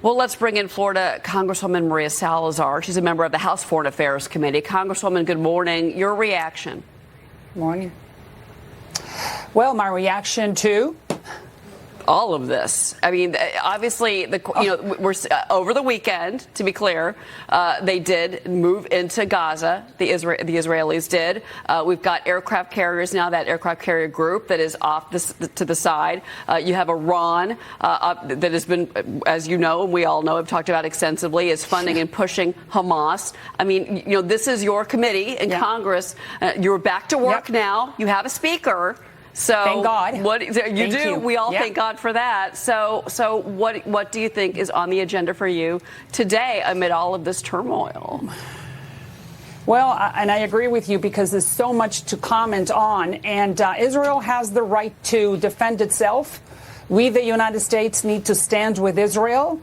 Well, let's bring in Florida Congresswoman María Salazar. She's a member of the House Foreign Affairs Committee. Congresswoman, good morning. Your reaction? Morning. Well, my reaction to all of this. I mean, obviously, we're over the weekend. To be clear, they did move into Gaza. The Israelis did. We've got aircraft carriers now. That aircraft carrier group that is off to the side. You have Iran that has been, as you know, and we all know, have talked about extensively, is funding and pushing Hamas. I mean, this is your committee in Congress. You're back to work now. You have a speaker. So thank God. What you do? We all thank God for that. So what do you think is on the agenda for you today amid all of this turmoil? Well, and I agree with you because there's so much to comment on, and Israel has the right to defend itself. We, the United States, need to stand with Israel.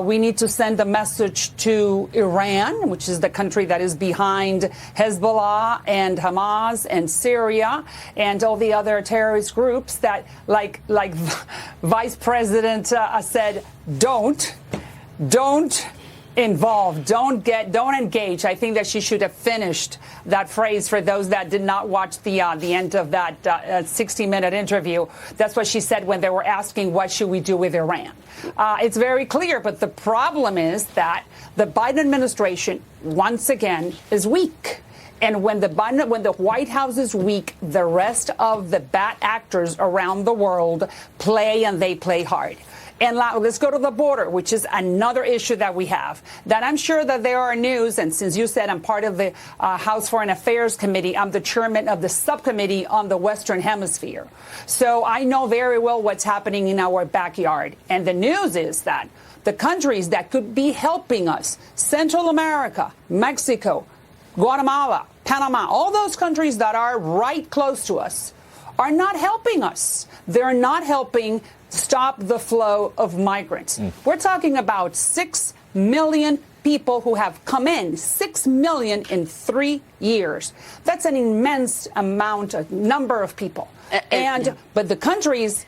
We need to send a message to Iran, which is the country that is behind Hezbollah and Hamas and Syria and all the other terrorist groups that, like Vice President said, don't involve, don't engage. I think that she should have finished that phrase for those that did not watch the end of that 60-minute interview. That's what she said when they were asking what should we do with Iran. It's very clear, but the problem is that the Biden administration, once again, is weak. And when the White House is weak, the rest of the bad actors around the world play, and they play hard. And let's go to the border, which is another issue that we have. That I'm sure that there are news, and since you said I'm part of the House Foreign Affairs Committee, I'm the chairman of the subcommittee on the Western Hemisphere. So I know very well what's happening in our backyard. And the news is that the countries that could be helping us, Central America, Mexico, Guatemala, Panama, all those countries that are right close to us, are not helping us. They're not helping stop the flow of migrants. We're talking about 6 million people who have come in, 6 million in 3 years. That's an immense number of people. But the countries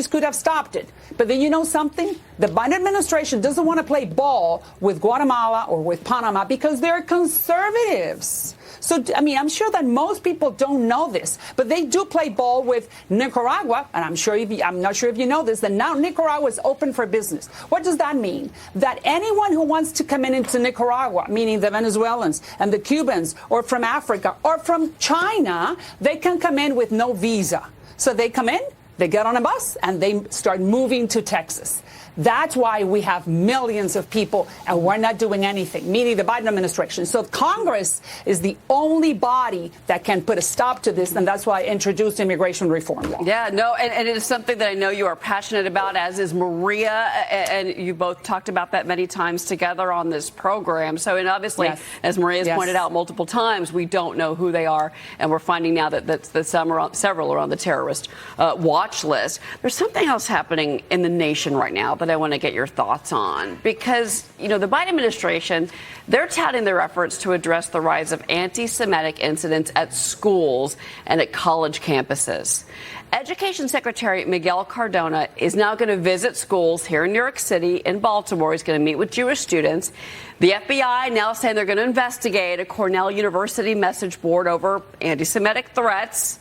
could have stopped it. But then you know something? The Biden administration doesn't want to play ball with Guatemala or with Panama because they're conservatives. So, I mean, I'm sure that most people don't know this, but they do play ball with Nicaragua, and I'm not sure if you know this, that now Nicaragua is open for business. What does that mean? That anyone who wants to come into Nicaragua, meaning the Venezuelans and the Cubans, or from Africa, or from China, they can come in with no visa. So they come in, they get on a bus, and they start moving to Texas. That's why we have millions of people, and we're not doing anything, meaning the Biden administration. So Congress is the only body that can put a stop to this, and that's why I introduced immigration reform law. Yeah, no, and it is something that I know you are passionate about, as is Maria, and you both talked about that many times together on this program. So, and obviously, as Maria has pointed out multiple times, we don't know who they are, and we're finding now that several are on the terrorist watch list. There's something else happening in the nation right now that I want to get your thoughts on, because, the Biden administration, they're touting their efforts to address the rise of anti-Semitic incidents at schools and at college campuses. Education Secretary Miguel Cardona is now going to visit schools here in New York City, in Baltimore. He's going to meet with Jewish students. The FBI now saying they're going to investigate a Cornell University message board over anti-Semitic threats.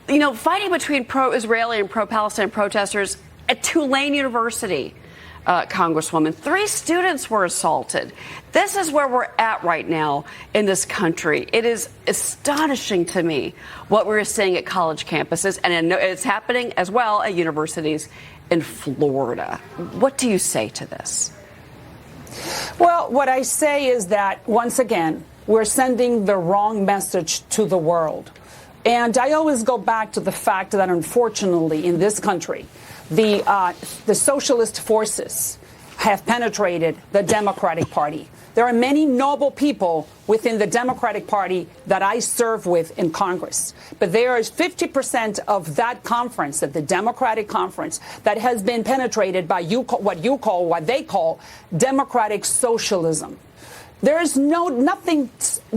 Fighting between pro-Israeli and pro-Palestine protesters at Tulane University, Congresswoman, 3 students were assaulted. This is where we're at right now in this country. It is astonishing to me what we're seeing at college campuses, and it's happening as well at universities in Florida. What do you say to this? Well, what I say is that, once again, we're sending the wrong message to the world. And I always go back to the fact that, unfortunately, in this country, the socialist forces have penetrated the Democratic Party. There are many noble people within the Democratic Party that I serve with in Congress. But there is 50% of that conference, of the Democratic conference, that has been penetrated by what they call democratic socialism. There is nothing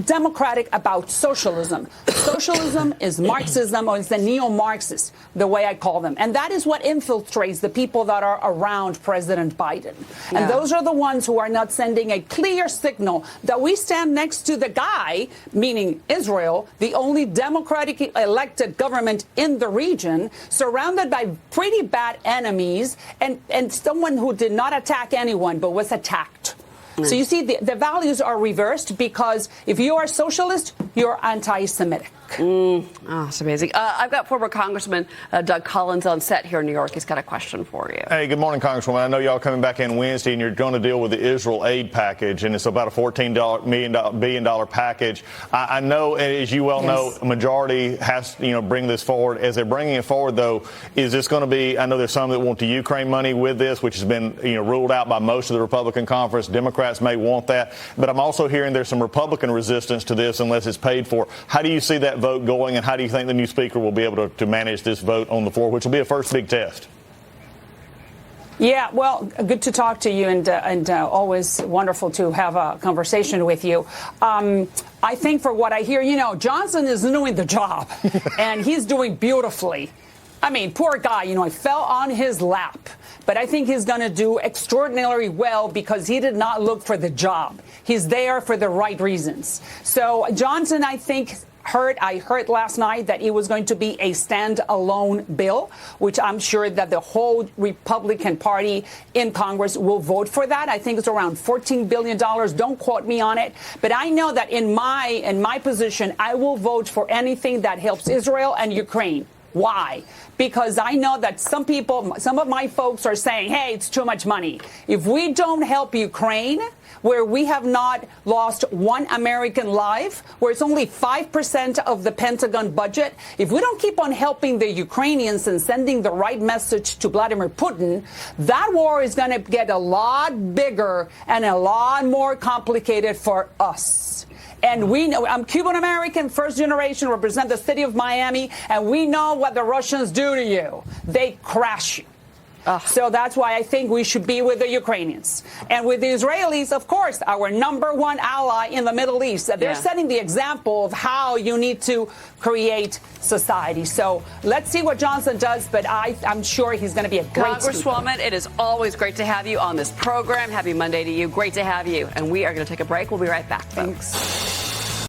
democratic about socialism. Socialism is Marxism, or it's the neo-Marxists, the way I call them. And that is what infiltrates the people that are around President Biden. Yeah. And those are the ones who are not sending a clear signal that we stand next to the guy, meaning Israel, the only democratically elected government in the region, surrounded by pretty bad enemies, and someone who did not attack anyone but was attacked. So you see, the values are reversed, because if you are socialist, you're anti-Semitic. Oh, it's amazing. I've got former Congressman Doug Collins on set here in New York. He's got a question for you. Hey, good morning, Congresswoman. I know y'all coming back in Wednesday, and you're going to deal with the Israel aid package, and it's about a $14 billion package. I know, as you well know, a majority has to, bring this forward. As they're bringing it forward, though, is this going to be? I know there's some that want the Ukraine money with this, which has been ruled out by most of the Republican conference. Democrats may want that, but I'm also hearing there's some Republican resistance to this unless it's paid for. How do you see that vote going, and how do you think the new speaker will be able to manage this vote on the floor, which will be a first big test? Yeah, well, good to talk to you, and always wonderful to have a conversation with you. I think, for what I hear, Johnson is doing the job, and he's doing beautifully. I mean, poor guy, I fell on his lap. But I think he's going to do extraordinarily well, because he did not look for the job. He's there for the right reasons. So Johnson, I think, I heard last night that it was going to be a stand-alone bill, which I'm sure that the whole Republican Party in Congress will vote for that. I think it's around $14 billion. Don't quote me on it. But I know that in my position, I will vote for anything that helps Israel and Ukraine. Why? Because I know that some of my folks are saying, hey, it's too much money. If we don't help Ukraine, where we have not lost one American life, where it's only 5% of the Pentagon budget, if we don't keep on helping the Ukrainians and sending the right message to Vladimir Putin, that war is going to get a lot bigger and a lot more complicated for us. And we know, I'm Cuban-American, first generation, represent the city of Miami, and we know what the Russians do to you. They crash you. So that's why I think we should be with the Ukrainians. And with the Israelis, of course, our number one ally in the Middle East. They're setting the example of how you need to create society. So let's see what Johnson does, but I'm sure he's going to be a great Congresswoman, it is always great to have you on this program. Happy Monday to you. Great to have you. And we are going to take a break. We'll be right back, folks. Thanks.